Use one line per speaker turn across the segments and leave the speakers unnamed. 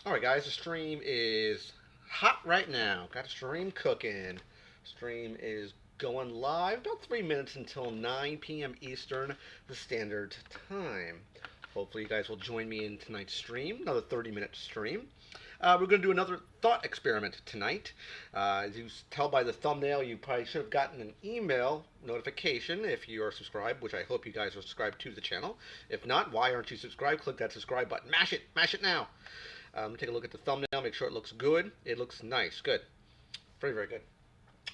Alright guys, the stream is hot right now. Got a stream cooking. Stream is going live about 3 minutes until 9 p.m. Eastern, the standard time. Hopefully you guys will join me in tonight's stream, another 30-minute stream. We're going to do another thought experiment tonight. As you tell by the thumbnail, you probably should have gotten an email notification if you are subscribed, which I hope you guys are subscribed to the channel. If not, why aren't you subscribed? Click that subscribe button. Mash it now. Take a look at the thumbnail, make sure it looks good. It looks nice, good. Very, very good.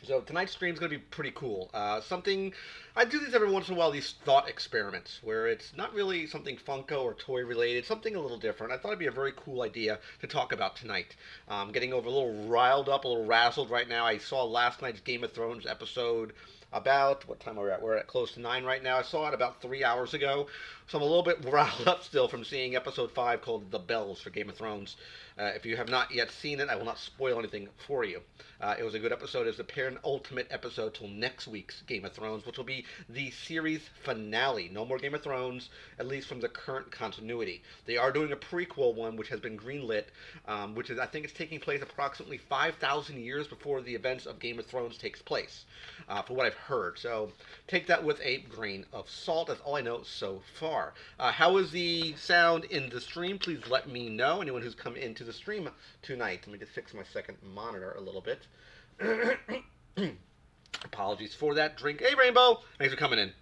So tonight's stream is going to be pretty cool. Something, I do these every once in a while, these thought experiments, where it's not really something Funko or toy related, something a little different. I thought it'd be a very cool idea to talk about tonight. Getting over a little riled up, a little razzled right now. I saw last night's Game of Thrones episode about, what time are we at? We're at close to 9 right now. I saw it about 3 hours ago. So I'm a little bit riled up still from seeing episode 5 called The Bells for Game of Thrones. If you have not yet seen it, I will not spoil anything for you. It was a good episode. It's the penultimate episode till next week's Game of Thrones, which will be the series finale. No more Game of Thrones, at least from the current continuity. They are doing a prequel one, which has been greenlit, which is, I think it's taking place approximately 5,000 years before the events of Game of Thrones takes place, for what I've heard. So take that with a grain of salt. That's all I know so far. How is the sound in the stream? Please let me know. Anyone who's come into the stream tonight. Let me just fix my second monitor a little bit. Apologies for that. Drink. Hey, Rainbow! Thanks for coming in.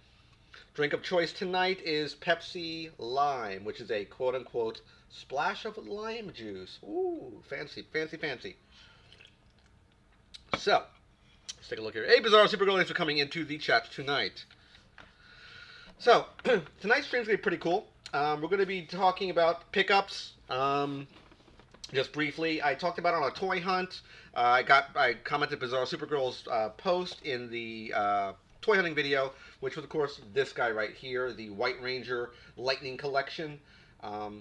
Drink of choice tonight is Pepsi Lime, which is a quote-unquote splash of lime juice. Ooh, fancy, fancy, fancy. So, let's take a look here. Hey, Bizarro Supergirl, thanks for coming into the chat tonight. So, tonight's stream's going to be pretty cool. We're going to be talking about pickups. Just briefly, I talked about it on a toy hunt. I commented Bizarro Supergirl's post in the toy hunting video, which was, of course, this guy right here, the White Ranger Lightning Collection. I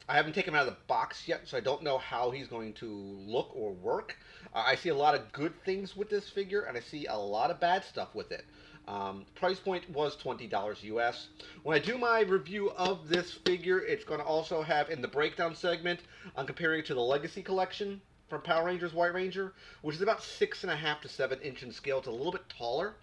haven't taken him out of the box yet, so I don't know how he's going to look or work. I see a lot of good things with this figure, and I see a lot of bad stuff with it. Price point was $20 US. When I do my review of this figure, it's going to also have, in the breakdown segment, I'm comparing it to the Legacy Collection from Power Rangers White Ranger, which is about 6.5 to 7 inch in scale. It's a little bit taller.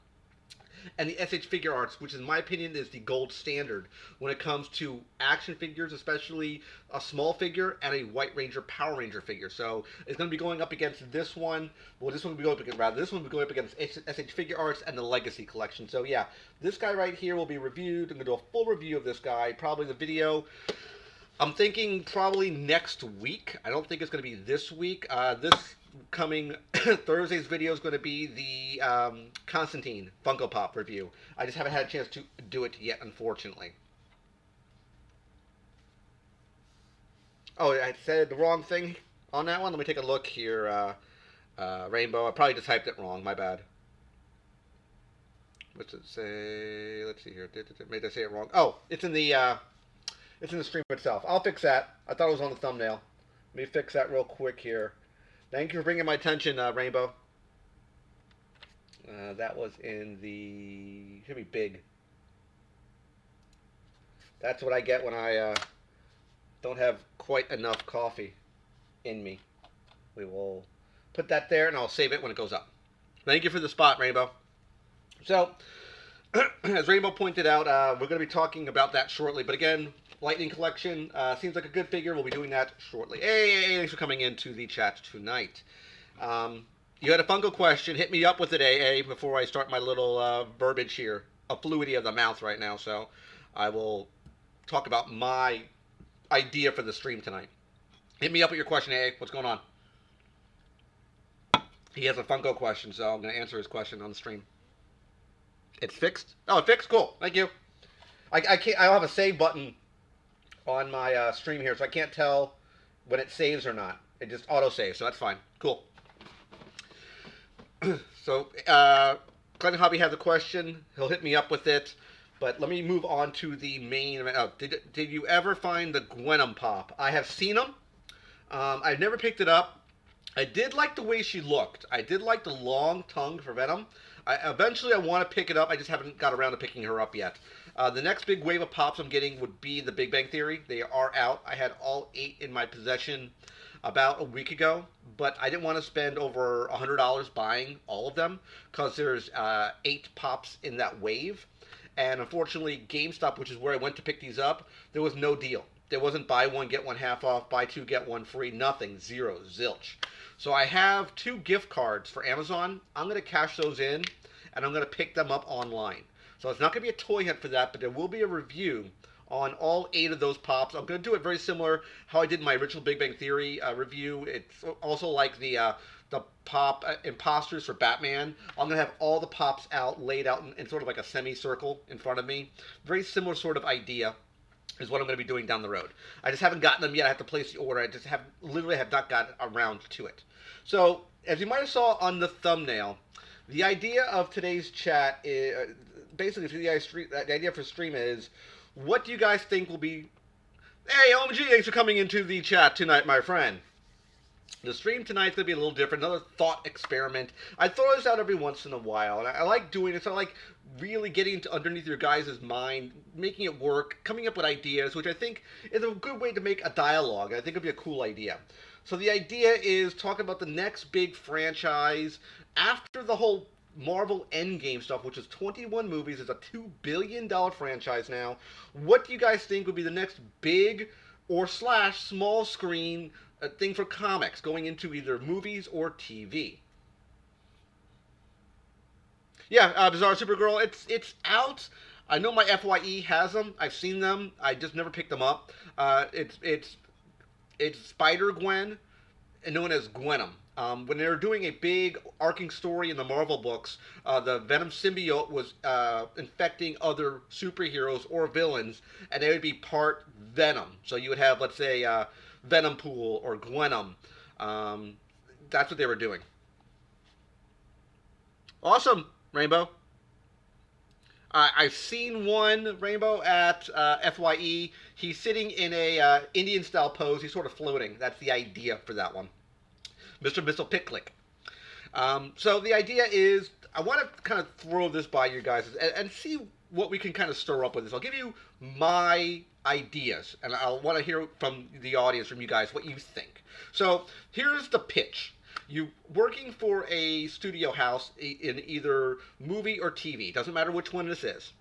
And the SH Figure Arts, which in my opinion is the gold standard when it comes to action figures, especially a small figure and a White Ranger Power Ranger figure. So it's going to be going up against this one. Well, this one will be going up against, this one will be going up against SH Figure Arts and the Legacy Collection. So yeah, this guy right here will be reviewed. I'm going to do a full review of this guy, probably the video. I'm thinking probably next week. I don't think it's going to be this week. This coming Thursday's video is going to be the Constantine Funko Pop review. I just haven't had a chance to do it yet, unfortunately. Oh, I said the wrong thing on that one. Let me take a look here. Rainbow. I probably just typed it wrong. My bad. What's it say? Let's see here. Did I say it wrong? Oh, it's in the stream itself. I'll fix that. I thought it was on the thumbnail. Let me fix that real quick here. Thank you for bringing my attention, Rainbow. That was in the... should be big. That's what I get when I don't have quite enough coffee in me. We will put that there, and I'll save it when it goes up. Thank you for the spot, Rainbow. So, as Rainbow pointed out, we're going to be talking about that shortly. But again, Lightning Collection seems like a good figure. We'll be doing that shortly. Hey, thanks for coming into the chat tonight. You had a Funko question. Hit me up with it, AA, before I start my little verbiage here. A fluidity of the mouth right now, so I will talk about my idea for the stream tonight. Hit me up with your question, AA. What's going on? He has a Funko question, so I'm going to answer his question on the stream. It's fixed? Oh, it's fixed? Cool. Thank you. I don't have a save button on my stream here, so I can't tell when it saves or not. It just auto-saves, so that's fine. Cool. So, Glenn Hobby has a question. He'll hit me up with it. But let me move on to the main... Oh, did you ever find the Gwenum Pop? I have seen them. I've never picked it up. I did like the way she looked. I did like the long tongue for Venom. Eventually, I want to pick it up. I just haven't got around to picking her up yet. The next big wave of pops I'm getting would be the Big Bang Theory. They are out. I had all 8 in my possession about a week ago, but I didn't want to spend over $100 buying all of them because there's 8 pops in that wave. And unfortunately, GameStop, which is where I went to pick these up, there was no deal. There wasn't buy one, get one half off, buy two, get one free, nothing, zero, zilch. So I have 2 gift cards for Amazon. I'm going to cash those in, and I'm going to pick them up online. So it's not going to be a toy hunt for that, but there will be a review on all 8 of those pops. I'm going to do it very similar how I did my original Big Bang Theory review. It's also like the pop imposters for Batman. I'm going to have all the pops out, laid out in sort of like a semicircle in front of me. Very similar sort of idea is what I'm going to be doing down the road. I just haven't gotten them yet. I have to place the order. I just literally have not gotten around to it. So, as you might have saw on the thumbnail, the idea of today's chat is basically the idea for stream is, what do you guys think will be? Hey, OMG, thanks for coming into the chat tonight, my friend. The stream tonight's going to be a little different, another thought experiment. I throw this out every once in a while, and I like doing it. So I like really getting into underneath your guys' mind, making it work, coming up with ideas, which I think is a good way to make a dialogue. I think it'd be a cool idea. So the idea is talking about the next big franchise after the whole Marvel Endgame stuff, which is 21 movies. It's a $2 billion franchise now. What do you guys think would be the next big or slash small screen thing for comics going into either movies or TV? Yeah, Bizarre Supergirl, it's out. I know my FYE has them. I've seen them. I just never picked them up. It's Spider Gwen, known as Gwenom. When they were doing a big arcing story in the Marvel books, the Venom symbiote was infecting other superheroes or villains, and they would be part Venom. So you would have, let's say, Venom Pool or Gwenom. That's what they were doing. Awesome, Rainbow. I've seen one, Rainbow, at FYE. He's sitting in a Indian-style pose. He's sort of floating. That's the idea for that one. Mr. Missile Picklick. So the idea is, I want to kind of throw this by you guys and see what we can kind of stir up with this. I'll give you my ideas, and I want to hear from the audience, from you guys, what you think. So here's the pitch. You working for a studio house in either movie or TV. Doesn't matter which one this is.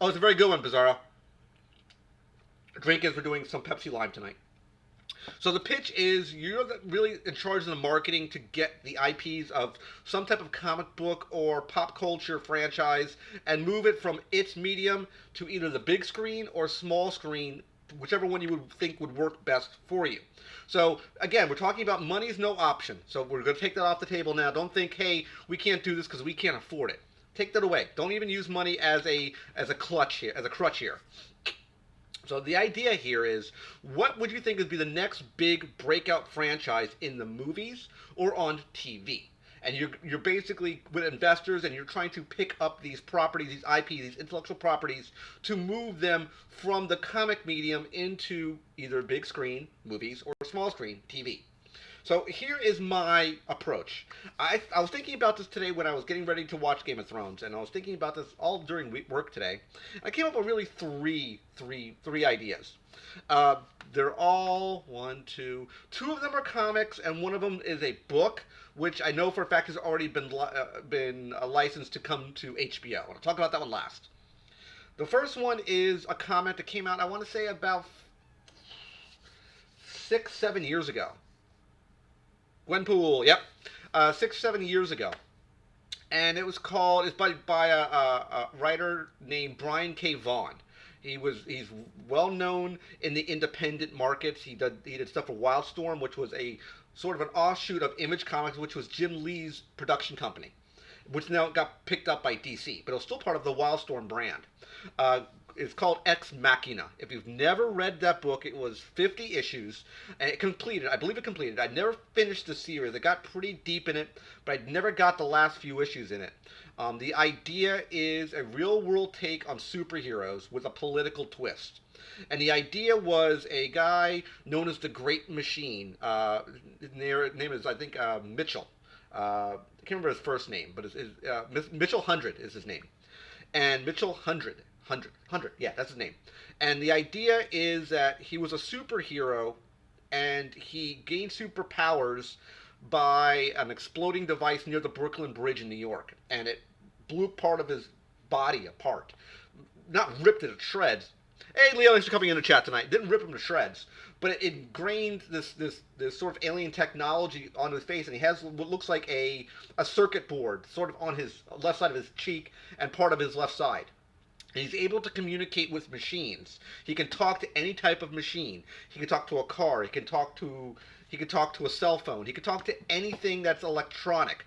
Oh, it's a very good one, Bizarro. Drink is we're doing some Pepsi Lime tonight. So the pitch is you're really in charge of the marketing to get the IPs of some type of comic book or pop culture franchise and move it from its medium to either the big screen or small screen, whichever one you would think would work best for you. So again, we're talking about money is no option. So we're going to take that off the table now. Don't think, hey, we can't do this because we can't afford it. Take that away. Don't even use money as a crutch here. So the idea here is, what would you think would be the next big breakout franchise in the movies or on TV? And you're basically with investors, and you're trying to pick up these properties, these IP, these intellectual properties, to move them from the comic medium into either big screen movies or small screen TV. So here is my approach. I was thinking about this today when I was getting ready to watch Game of Thrones, and I was thinking about this all during work today. I came up with really three ideas. They're all two of them are comics, and one of them is a book, which I know for a fact has already been licensed to come to HBO. I'll talk about that one last. The first one is a comic that came out, I want to say, about 6-7 years ago. Gwenpool, yep, 6-7 years ago, and it's by a writer named Brian K. Vaughan. He's well known in the independent markets. He did stuff for Wildstorm, which was a sort of an offshoot of Image Comics, which was Jim Lee's production company, which now got picked up by DC, but it was still part of the Wildstorm brand. It's called Ex Machina. If you've never read that book, it was 50 issues, and I believe it completed. I never finished the series. It got pretty deep in it, but I never got the last few issues in it. The idea is a real-world take on superheroes with a political twist. And the idea was a guy known as the Great Machine. His name is, I think, Mitchell. I can't remember his first name, but Mitchell 100 is his name. and Mitchell Hundred, yeah, that's his name. And the idea is that he was a superhero, and he gained superpowers by an exploding device near the Brooklyn Bridge in New York, and it blew part of his body apart. Not ripped it to shreds. Hey, Leo, thanks for coming in the chat tonight. Didn't rip him to shreds, but it ingrained this sort of alien technology on his face, and he has what looks like a circuit board sort of on his left side of his cheek and part of his left side. And he's able to communicate with machines. He can talk to any type of machine. He can talk to a car. He can talk to a cell phone. He can talk to anything that's electronic.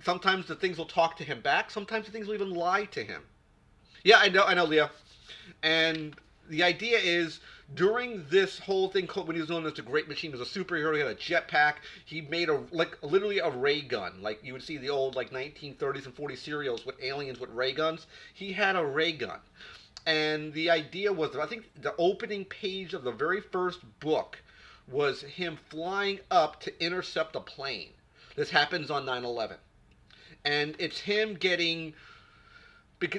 Sometimes the things will talk to him back. Sometimes the things will even lie to him. Yeah, I know, Leah. And the idea is during this whole thing, when he was known as the Great Machine, he was a superhero. He had a jetpack. He made literally a ray gun, like you would see the old 1930s and 40s serials with aliens with ray guns. He had a ray gun, and the idea was that I think the opening page of the very first book was him flying up to intercept a plane. This happens on 9/11, and it's him getting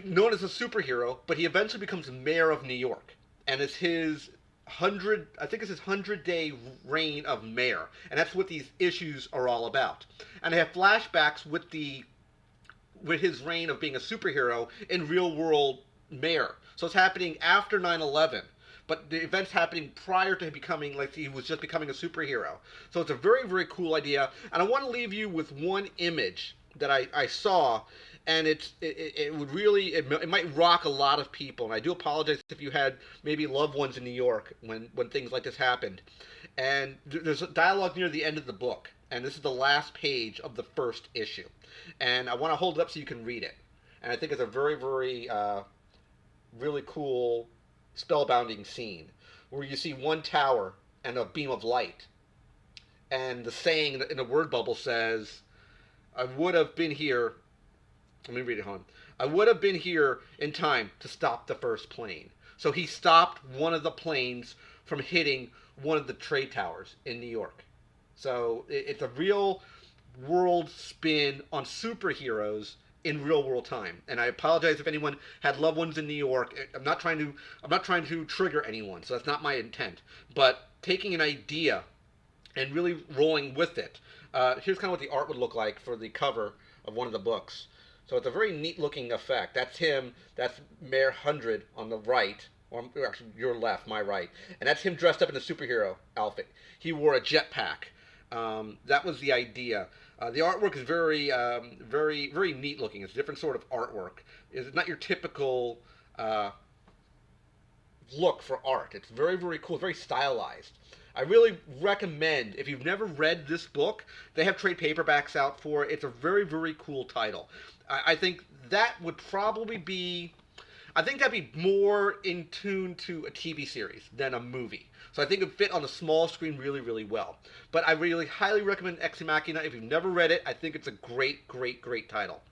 known as a superhero, but he eventually becomes mayor of New York, and it's his 100-day reign of mayor, and that's what these issues are all about. And they have flashbacks with his reign of being a superhero in real world mayor. So it's happening after 9/11, but the events happening prior to him becoming, like, he was just becoming a superhero. So it's a very, very cool idea, and I want to leave you with one image that I saw, and it would really, it might rock a lot of people. And I do apologize if you had maybe loved ones in New York when things like this happened. And there's a dialogue near the end of the book, and this is the last page of the first issue. And I want to hold it up so you can read it. And I think it's a very, very really cool spellbinding scene where you see one tower and a beam of light, and the saying in the word bubble says, I would have been here. Let me read it home. I would have been here in time to stop the first plane. So he stopped one of the planes from hitting one of the trade towers in New York. So it's a real world spin on superheroes in real world time. And I apologize if anyone had loved ones in New York. I'm not trying to trigger anyone, so that's not my intent. But taking an idea and really rolling with it. Here's kind of what the art would look like for the cover of one of the books. So it's a very neat looking effect. That's him. That's Mayor 100 on the right, or actually your left, my right. And that's him dressed up in a superhero outfit. He wore a jetpack. That was the idea. The artwork is very, very, very neat looking. It's a different sort of artwork. It's not your typical look for art. It's very, very cool. It's very stylized. I really recommend, if you've never read this book, they have trade paperbacks out for it. It's a very, very cool title. I think that would probably be, I think that'd be more in tune to a TV series than a movie. So I think it would fit on the small screen really, really well. But I really highly recommend Ex Machina. If you've never read it, I think it's a great, great, great title.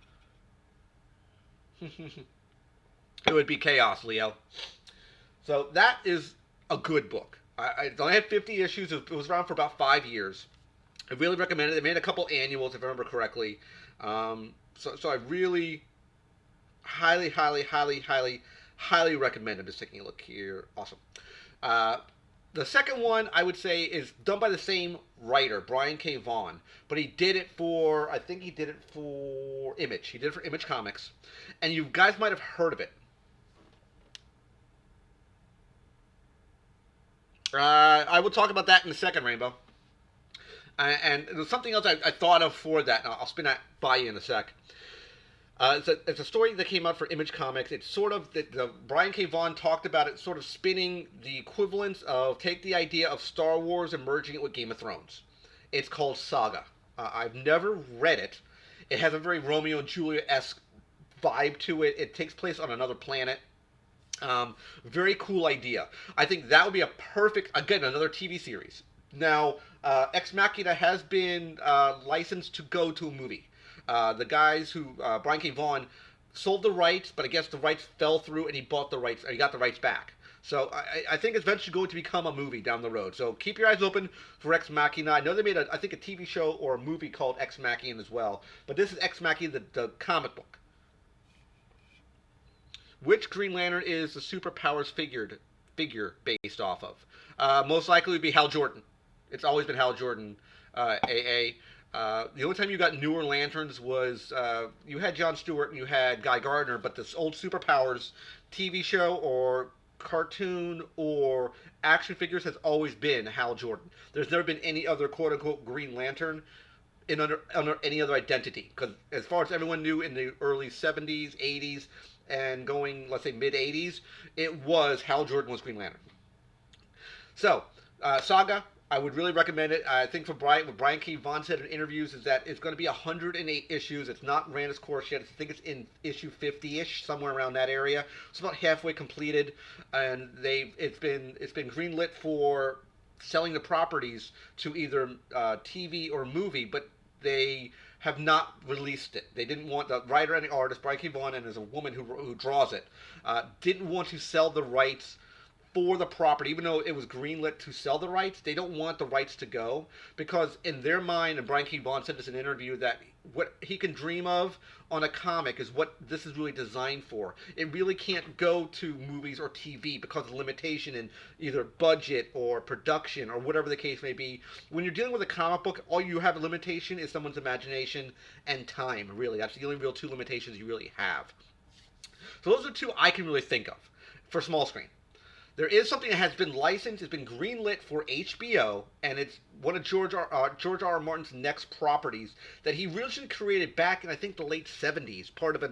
It would be chaos, Leo. So that is a good book. I only had 50 issues. It was around for about 5 years. I really recommend it. They made a couple annuals, if I remember correctly. So I really highly, highly, highly, highly, highly recommend it. I'm just taking a look here. Awesome. The second one, I would say, is done by the same writer, Brian K. Vaughan. But he did it for, I think he did it for Image. He did it for Image Comics. And you guys might have heard of it. I will talk about that in a second, Rainbow. And there's something else I thought of for that. I'll spin that by you in a sec. It's a story that came out for Image Comics. It's sort of, Brian K. Vaughan talked about it sort of spinning the equivalence of, take the idea of Star Wars and merging it with Game of Thrones. It's called Saga. I've never read it. It has a very Romeo and Juliet-esque vibe to it. It takes place on another planet. Very cool idea. I think that would be a perfect, again, another TV series. Now, Ex Machina has been licensed to go to a movie. The guys who, Brian K. Vaughan, sold the rights, but I guess the rights fell through, and he bought the rights, and he got the rights back. So I think it's eventually going to become a movie down the road. So keep your eyes open for Ex Machina. I know they made, I think, a TV show or a movie called Ex Machina as well. But this is Ex Machina, the comic book. Which Green Lantern is the superpowers figure based off of? Most likely would be Hal Jordan. It's always been Hal Jordan. AA. The only time you got newer lanterns was you had Jon Stewart and you had Guy Gardner, but this old superpowers TV show or cartoon or action figures has always been Hal Jordan. There's never been any other quote unquote Green Lantern under any other identity. Because as far as everyone knew in the early 70s, 80s, and going, let's say, mid 80s, it was Hal Jordan was Green Lantern. So, Saga, I would really recommend it. I think for what Brian K. Vaughan said in interviews is that it's going to be 108 issues. It's not ran its course yet. I think it's in issue 50-ish, somewhere around that area. It's about halfway completed, and it's been greenlit for selling the properties to either TV or movie, but they have not released it. They didn't want the writer and the artist, Brian K. Vaughan, and there's a woman who draws it, didn't want to sell the rights for the property, even though it was greenlit to sell the rights. They don't want the rights to go because in their mind, and Brian K. Vaughan said this in an interview, that what he can dream of on a comic is what this is really designed for. It really can't go to movies or TV because of limitation in either budget or production or whatever the case may be. When you're dealing with a comic book, all you have a limitation is someone's imagination and time, really. That's the only real two limitations you really have. So those are two I can really think of for small screen. There is something that has been licensed, it's been greenlit for HBO, and it's one of George R. Martin's next properties that he originally created back in, I think, the late 70s, part of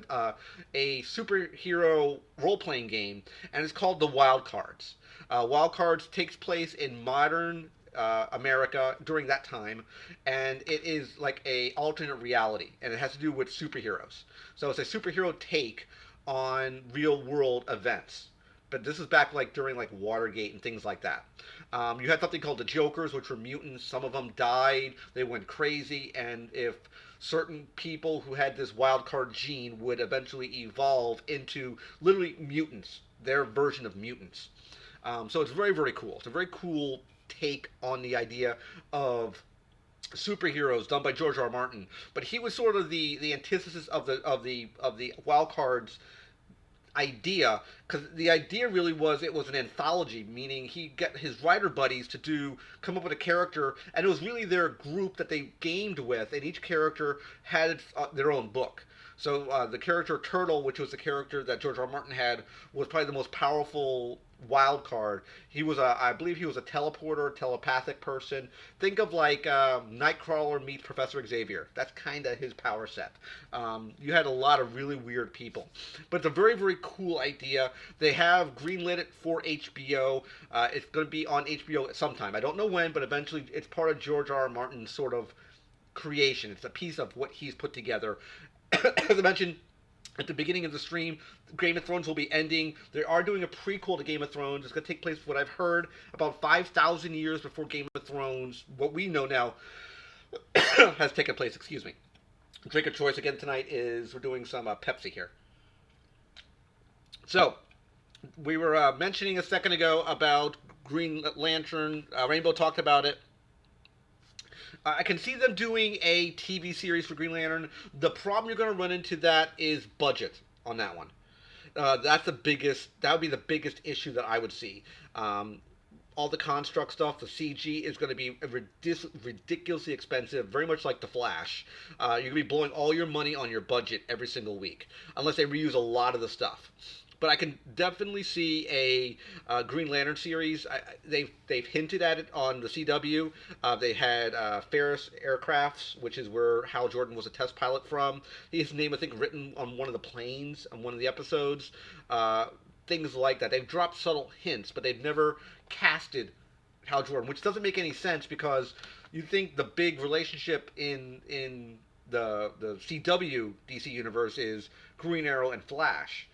a superhero role-playing game, and it's called The Wild Cards. Wild Cards takes place in modern America during that time, and it is like a alternate reality, and it has to do with superheroes. So it's a superhero take on real-world events. But this is back like during like Watergate and things like that. You had something called the Jokers, which were mutants. Some of them died. They went crazy, and if certain people who had this wild card gene would eventually evolve into literally mutants, their version of mutants. So it's very, very cool. It's a very cool take on the idea of superheroes done by George R. R. Martin. But he was sort of the antithesis of the wild cards idea, because the idea really was it was an anthology, meaning he got his writer buddies to come up with a character, and it was really their group that they gamed with, and each character had their own book. So the character Turtle, which was the character that George R. R. Martin had, was probably the most powerful wild card. I believe he was a teleporter, telepathic person. Think of like Nightcrawler meets Professor Xavier. That's kind of his power set. You had a lot of really weird people, but it's a very, very cool idea. They have greenlit it for HBO. It's going to be on HBO at some time. I don't know when, but eventually it's part of George R. R. Martin's sort of creation. It's a piece of what he's put together. As I mentioned at the beginning of the stream, Game of Thrones will be ending. They are doing a prequel to Game of Thrones. It's going to take place, what I've heard, about 5,000 years before Game of Thrones, what we know now, has taken place. Excuse me. Drink of choice again tonight is we're doing some Pepsi here. So, we were mentioning a second ago about Green Lantern. Rainbow talked about it. I can see them doing a TV series for Green Lantern. The problem you're going to run into that is budget on that one. That would be the biggest issue that I would see. All the construct stuff, the CG is going to be ridiculously expensive, very much like The Flash. You're going to be blowing all your money on your budget every single week, unless they reuse a lot of the stuff. But I can definitely see a Green Lantern series. They've hinted at it on the CW. They had Ferris Aircrafts, which is where Hal Jordan was a test pilot from. His name, I think, written on one of the planes on one of the episodes. Things like that. They've dropped subtle hints, but they've never casted Hal Jordan, which doesn't make any sense because you think the big relationship in the CW DC universe is Green Arrow and Flash.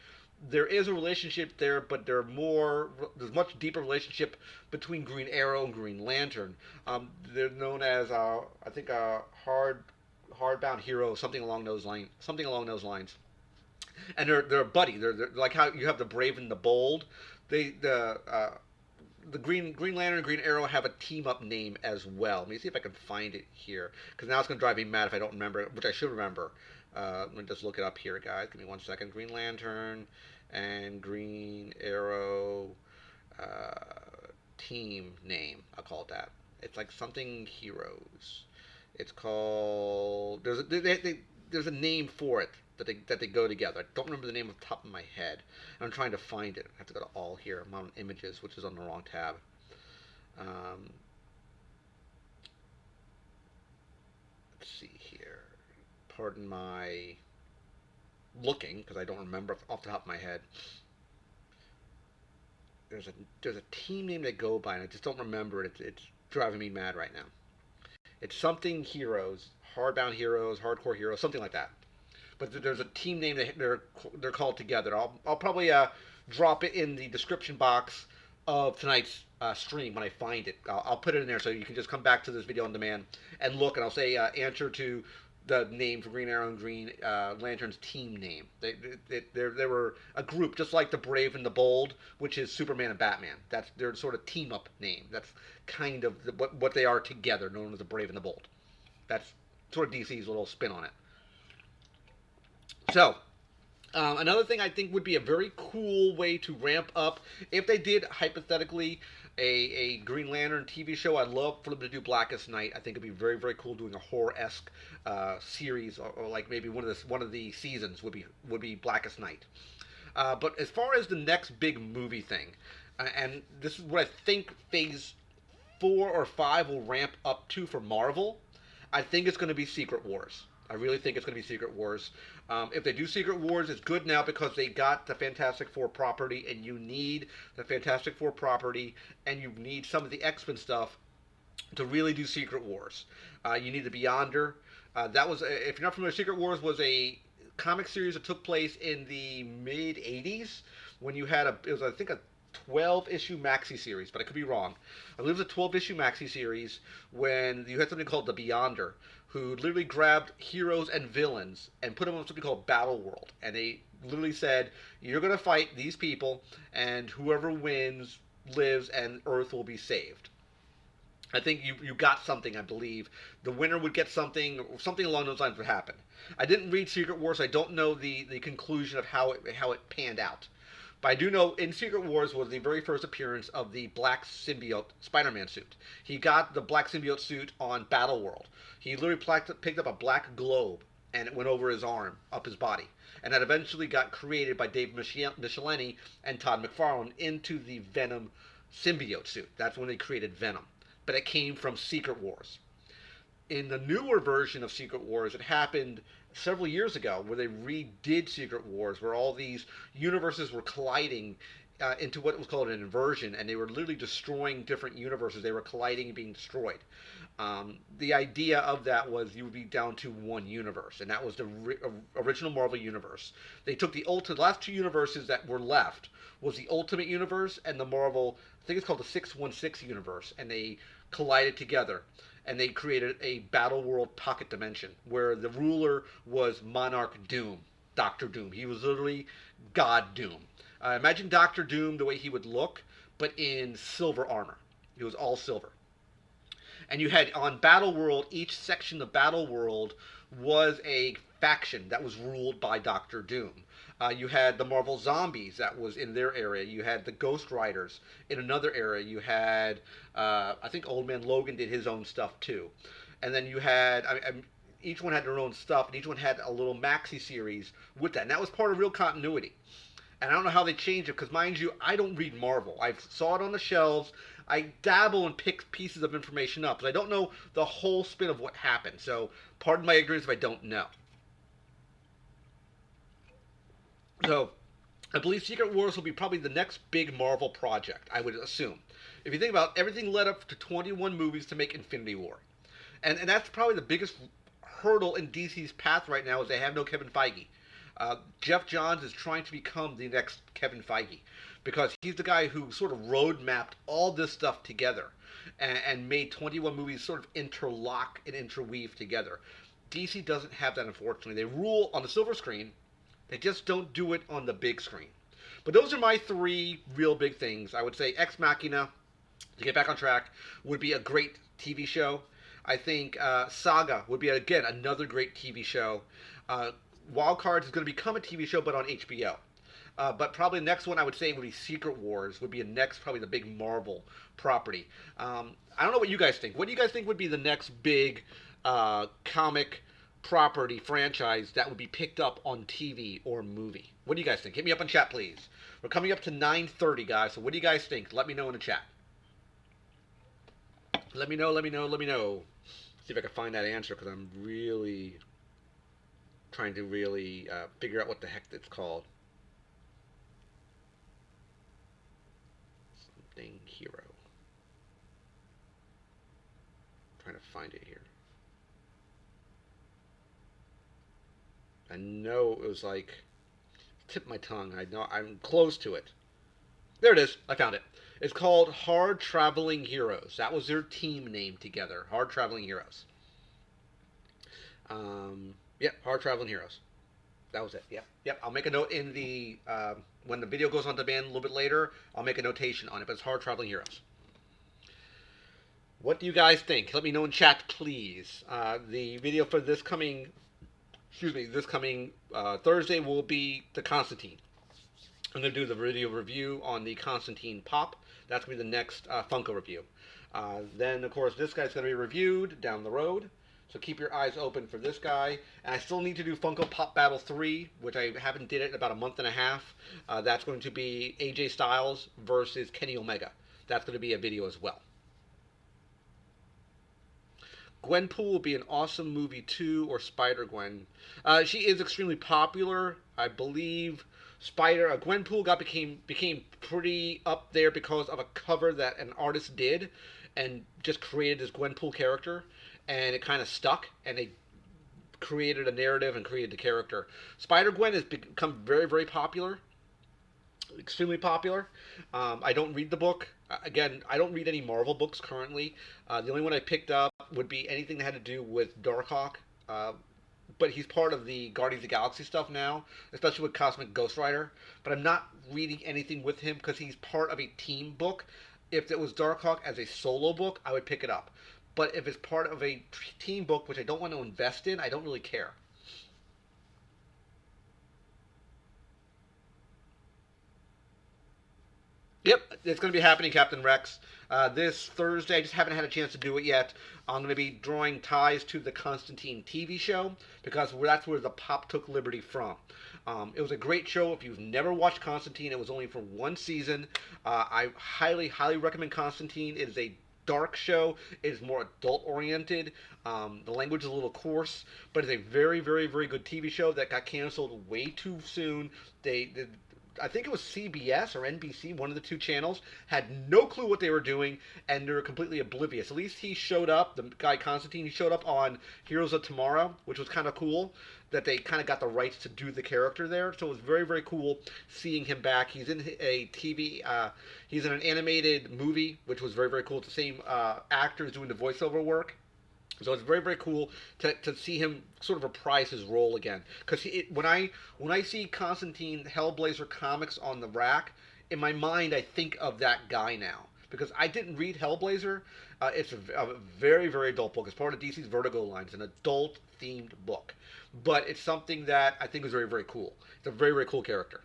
There is a relationship there, but there's much deeper relationship between Green Arrow and Green Lantern. They're known as I think hardbound heroes, something along those lines. And they're a buddy. They're like how you have the brave and the bold. The Green Lantern and Green Arrow have a team up name as well. Let me see if I can find it here, because now it's going to drive me mad if I don't remember it, which I should remember. Let me just look it up here, guys. Give me 1 second. Green Lantern and Green Arrow team name. I'll call it that. It's like something Heroes. It's called. There's a name for it that they go together. I don't remember the name off the top of my head. I'm trying to find it. I have to go to all here. I'm on images, which is on the wrong tab. Um, let's see here. Pardon my looking because I don't remember off the top of my head. There's a there's a team name they go by, and I just don't remember it. It's driving me mad right now. It's something Heroes, Hardbound Heroes, Hardcore Heroes, something like that. But there's a team name that they're called together. I'll probably drop it in the description box of tonight's stream when I find it. I'll put it in there so you can just come back to this video on demand and look, and I'll say answer to the name for Green Arrow and Green Lantern's team name. They were a group just like the Brave and the Bold, which is Superman and Batman. That's their sort of team up name. That's kind of what they are together, known as the Brave and the Bold. That's sort of DC's little spin on it. So, another thing I think would be a very cool way to ramp up, if they did hypothetically a Green Lantern TV show, I'd love for them to do Blackest Night. I think it'd be very very cool doing a horror-esque series, or like maybe one of the seasons would be Blackest Night. But as far as the next big movie thing, and this is what I think Phase 4 or 5 will ramp up to for Marvel. I think it's going to be Secret Wars. I really think it's going to be Secret Wars. If they do Secret Wars, it's good now because they got the Fantastic Four property, and you need the Fantastic Four property, and you need some of the X-Men stuff to really do Secret Wars. You need the Beyonder. That was, if you're not familiar, Secret Wars was a comic series that took place in the mid '80s when you had it was I think a 12 issue maxi series, but I could be wrong. I believe it was a 12 issue maxi series when you had something called the Beyonder, who literally grabbed heroes and villains and put them on something called Battle World. And they literally said, you're going to fight these people, and whoever wins lives, and Earth will be saved. I think you got something, I believe. The winner would get something along those lines would happen. I didn't read Secret Wars, so I don't know the conclusion of how it panned out. But I do know in Secret Wars was the very first appearance of the black symbiote Spider-Man suit. He got the black symbiote suit on Battle World. He literally picked up a black globe and it went over his arm, up his body. And that eventually got created by Dave Michelini and Todd McFarlane into the Venom symbiote suit. That's when they created Venom. But it came from Secret Wars. In the newer version of Secret Wars, it happened several years ago where they redid Secret Wars, where all these universes were colliding into what was called an inversion, and they were literally destroying different universes. They were colliding and being destroyed. The idea of that was you would be down to one universe, and that was the original Marvel universe. They took the last two universes that were left was the Ultimate Universe and the Marvel, I think it's called the 616 universe, and they collided together. And they created a Battle World pocket dimension where the ruler was Monarch Doom, Doctor Doom. He was literally God Doom. Imagine Doctor Doom the way he would look, but in silver armor. He was all silver. And you had on Battle World, each section of Battle World was a faction that was ruled by Doctor Doom. You had the Marvel Zombies that was in their area. You had the Ghost Riders in another area. You had, I think Old Man Logan did his own stuff too. And then you had, each one had their own stuff, and each one had a little maxi series with that. And that was part of real continuity. And I don't know how they changed it, because mind you, I don't read Marvel. I saw it on the shelves. I dabble and pick pieces of information up, but I don't know the whole spin of what happened. So pardon my ignorance if I don't know. So I believe Secret Wars will be probably the next big Marvel project, I would assume. If you think about everything led up to 21 movies to make Infinity War. And that's probably the biggest hurdle in DC's path right now is they have no Kevin Feige. Jeff Johns is trying to become the next Kevin Feige because he's the guy who sort of road mapped all this stuff together and made 21 movies sort of interlock and interweave together. DC doesn't have that, unfortunately. They rule on the silver screen. They just don't do it on the big screen. But those are my three real big things. I would say Ex Machina, to get back on track, would be a great TV show. I think Saga would be, again, another great TV show. Wild Cards is going to become a TV show, but on HBO. But probably the next one I would say would be Secret Wars. Would be a next probably the big Marvel property. I don't know what you guys think. What do you guys think would be the next big comic property franchise that would be picked up on TV or movie? What do you guys think? Hit me up in chat, please. We're coming up to 9:30, guys. So what do you guys think? Let me know in the chat. Let me know. Let me know. Let me know. See if I can find that answer because I'm really trying to really figure out what the heck it's called. Something hero. I'm trying to find it here. I know it was like tip of my tongue. I know I'm close to it. There it is. I found it. It's called Hard Traveling Heroes. That was their team name together. Hard Traveling Heroes. Yep, Hard Traveling Heroes. That was it. Yep, yep. I'll make a note in the when the video goes on demand a little bit later. I'll make a notation on it. But it's Hard Traveling Heroes. What do you guys think? Let me know in chat, please. The video for this coming, Thursday will be the Constantine. I'm going to do the video review on the Constantine Pop. That's going to be the next Funko review. Then, of course, this guy's going to be reviewed down the road. So keep your eyes open for this guy. And I still need to do Funko Pop Battle 3, which I haven't did it in about a month and a half. That's going to be AJ Styles versus Kenny Omega. That's going to be a video as well. Gwenpool will be an awesome movie too, or Spider-Gwen. She is extremely popular. I believe Gwenpool became pretty up there because of a cover that an artist did and just created this Gwenpool character, and it kind of stuck, and they created a narrative and created the character. Spider-Gwen has become very, very popular, extremely popular. I don't read the book. Again, I don't read any Marvel books currently. The only one I picked up would be anything that had to do with Darkhawk. But he's part of the Guardians of the Galaxy stuff now, especially with Cosmic Ghost Rider. But I'm not reading anything with him because he's part of a team book. If it was Darkhawk as a solo book, I would pick it up. But if it's part of a team book, which I don't want to invest in, I don't really care. Yep, it's going to be happening, Captain Rex. This Thursday, I just haven't had a chance to do it yet. I'm going to be drawing ties to the Constantine TV show because that's where the pop took liberty from. It was a great show. If you've never watched Constantine, it was only for one season. I highly, highly recommend Constantine. It is a dark show. It is more adult oriented. The language is a little coarse, but it's a very, very, very good TV show that got canceled way too soon. I think it was CBS or NBC, one of the two channels, had no clue what they were doing, and they were completely oblivious. At least he showed up, the guy Constantine, he showed up on Heroes of Tomorrow, which was kind of cool, that they kind of got the rights to do the character there. So it was very, very cool seeing him back. He's in a TV, he's in an animated movie, which was very, very cool. It's the same actors doing the voiceover work. So it's very, very cool to see him sort of reprise his role again. Because when I see Constantine Hellblazer comics on the rack, in my mind I think of that guy now. Because I didn't read Hellblazer. It's a very, very adult book. It's part of DC's Vertigo line. It's an adult-themed book. But it's something that I think is very, very cool. It's a very, very cool character.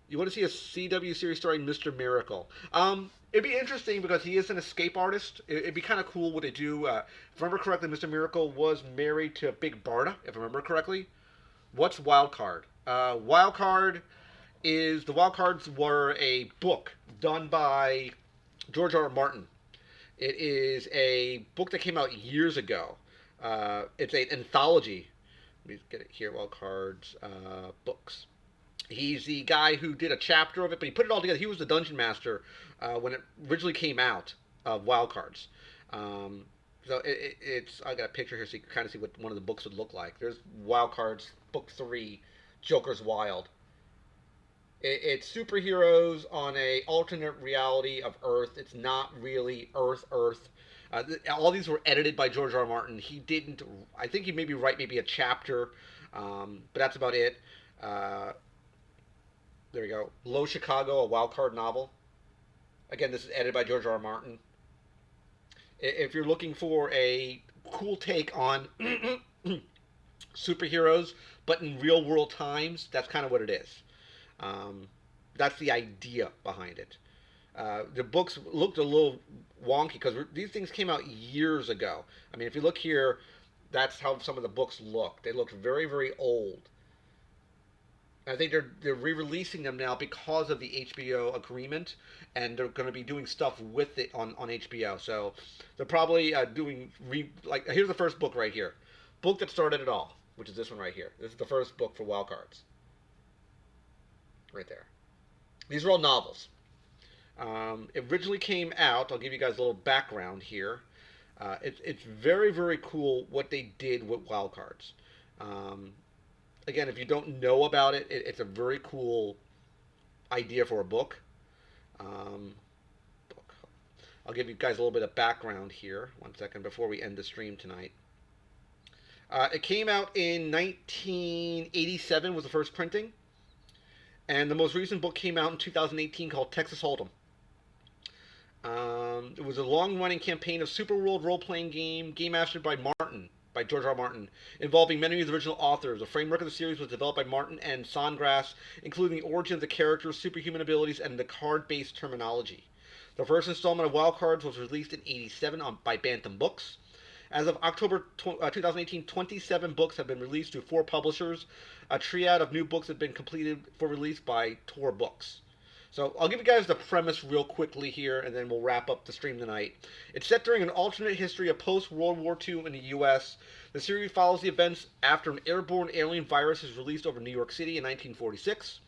You want to see a CW series starring Mr. Miracle? It'd be interesting because he is an escape artist. It'd be kind of cool what they do. If I remember correctly, Mr. Miracle was married to Big Barda, if I remember correctly. What's Wildcard? Wildcard is the Wildcards were a book done by George R. R. Martin. It is a book that came out years ago. It's an anthology. Let me get it here. Wildcards books. He's the guy who did a chapter of it, but he put it all together. He was the dungeon master when it originally came out of Wild Cards. So it's I got a picture here so you can kind of see what one of the books would look like. There's Wild Cards Book 3, Joker's Wild. It's superheroes on a alternate reality of Earth. It's not really Earth. All these were edited by George R. R. Martin. He didn't. I think he maybe write maybe a chapter, but that's about it. There we go. Low Chicago, a wild card novel. Again, this is edited by George R. R. Martin. If you're looking for a cool take on superheroes, but in real world times. That's kind of what it is. Um, that's the idea behind it. The books looked a little wonky because these things came out years ago. I mean, if you look here, that's how some of the books look. They look very, very old. I think they're re-releasing them now because of the HBO agreement, and they're going to be doing stuff with it on HBO. So they're probably doing like here's the first book right here, book that started it all, which is this one right here. This is the first book for Wild Cards, right there. These are all novels. It originally came out. I'll give you guys a little background here. It's very very cool what they did with Wild Cards. Um, Again, if you don't know about it, it's a very cool idea for a book. Um, I'll give you guys a little bit of background here. One second before we end the stream tonight. It came out in 1987 was the first printing, and the most recent book came out in 2018 called Texas Hold'em. It was a long-running campaign of super world role-playing game mastered by George R. Martin, involving many of the original authors. The framework of the series was developed by Martin and Sandgrass, including the origin of the characters, superhuman abilities, and the card-based terminology. The first installment of Wild Cards was released in '87 by Bantam Books. As of October 2018, 27 books have been released to 4 publishers. A triad of new books have been completed for release by Tor Books. So I'll give you guys the premise real quickly here, and then we'll wrap up the stream tonight. It's set during an alternate history of post-World War II in the U.S. The series follows the events after an airborne alien virus is released over New York City in 1946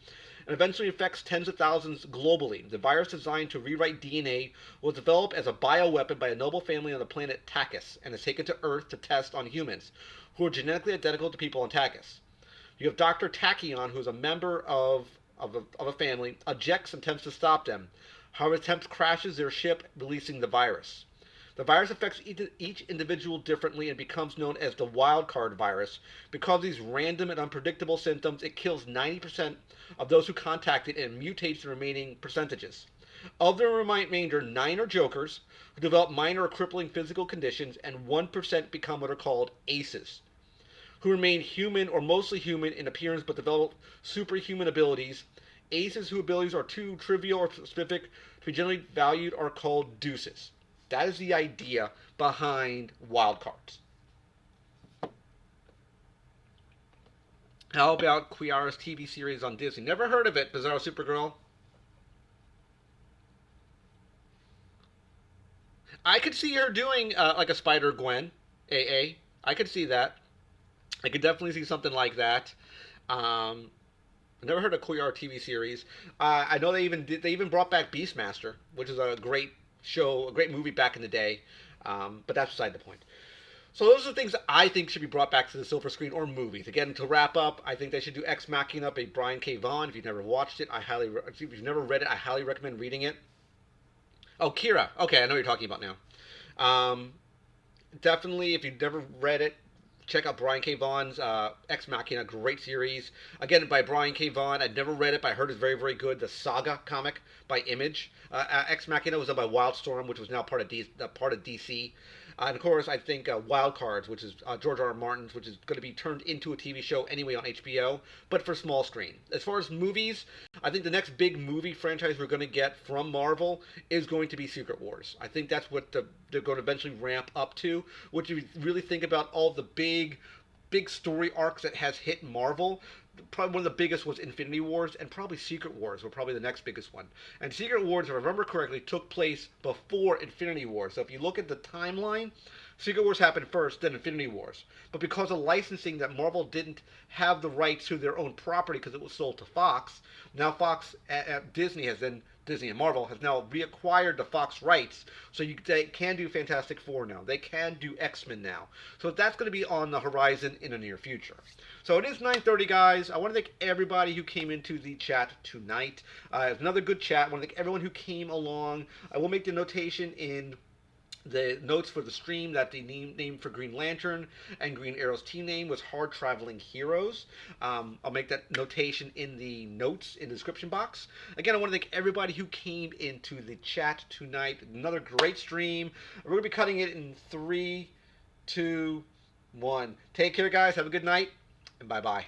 and eventually infects tens of thousands globally. The virus, designed to rewrite DNA, was developed as a bioweapon by a noble family on the planet Takis and is taken to Earth to test on humans, who are genetically identical to people on Takis. You have Dr. Tachyon, who is a member of a family, ejects and attempts to stop them. However, attempts crashes their ship, releasing the virus. The virus affects each individual differently and becomes known as the wild card virus. Because of these random and unpredictable symptoms, it kills 90% of those who contact it and mutates the remaining percentages. Of the remainder, 9 are jokers who develop minor or crippling physical conditions, and 1% become what are called aces, who remain human or mostly human in appearance but develop superhuman abilities. Aces whose abilities are too trivial or specific to be generally valued are called deuces. That is the idea behind Wild Cards. How about Quiara's TV series on Disney? Never heard of it, Bizarro Supergirl. I could see her doing like a Spider-Gwen, AA. I could see that. I could definitely see something like that. I never heard of Quiara TV series. I know they even brought back Beastmaster, which is a great show, a great movie back in the day. But that's beside the point. So those are the things that I think should be brought back to the silver screen or movies. Again, to wrap up, I think they should do Ex Machina by Brian K. Vaughan. If you've never watched it, if you've never read it, I highly recommend reading it. Oh, Kira. Okay, I know what you're talking about now. Um, Definitely, if you've never read it, check out Brian K. Vaughan's Ex Machina, great series. Again, by Brian K. Vaughan. I'd never read it, but I heard it's very, very good. The Saga comic by Image. Ex Machina was done by Wildstorm, which was now part of DC. And of course, I think Wild Cards, which is George R. R. Martin's, which is going to be turned into a TV show anyway on HBO, but for small screen. As far as movies, I think the next big movie franchise we're going to get from Marvel is going to be Secret Wars. I think that's what they're going to eventually ramp up to. Which, if you really think about all the big story arcs that has hit Marvel, probably one of the biggest was Infinity Wars, and probably Secret Wars were probably the next biggest one. And Secret Wars, if I remember correctly, took place before Infinity Wars. So if you look at the timeline, Secret Wars happened first, then Infinity Wars. But because of licensing, that Marvel didn't have the rights to their own property because it was sold to Fox. Now Disney and Marvel has now reacquired the Fox rights, so they can do Fantastic Four now. They can do X-Men now. So that's going to be on the horizon in the near future. So it is 9:30, guys. I want to thank everybody who came into the chat tonight. It was another good chat. I want to thank everyone who came along. I will make the notation in the notes for the stream that the name for Green Lantern and Green Arrow's team name was Hard Traveling Heroes. I'll make that notation in the notes in the description box. Again, I want to thank everybody who came into the chat tonight. Another great stream. We're going to be cutting it in 3, 2, 1. Take care, guys. Have a good night, and bye bye.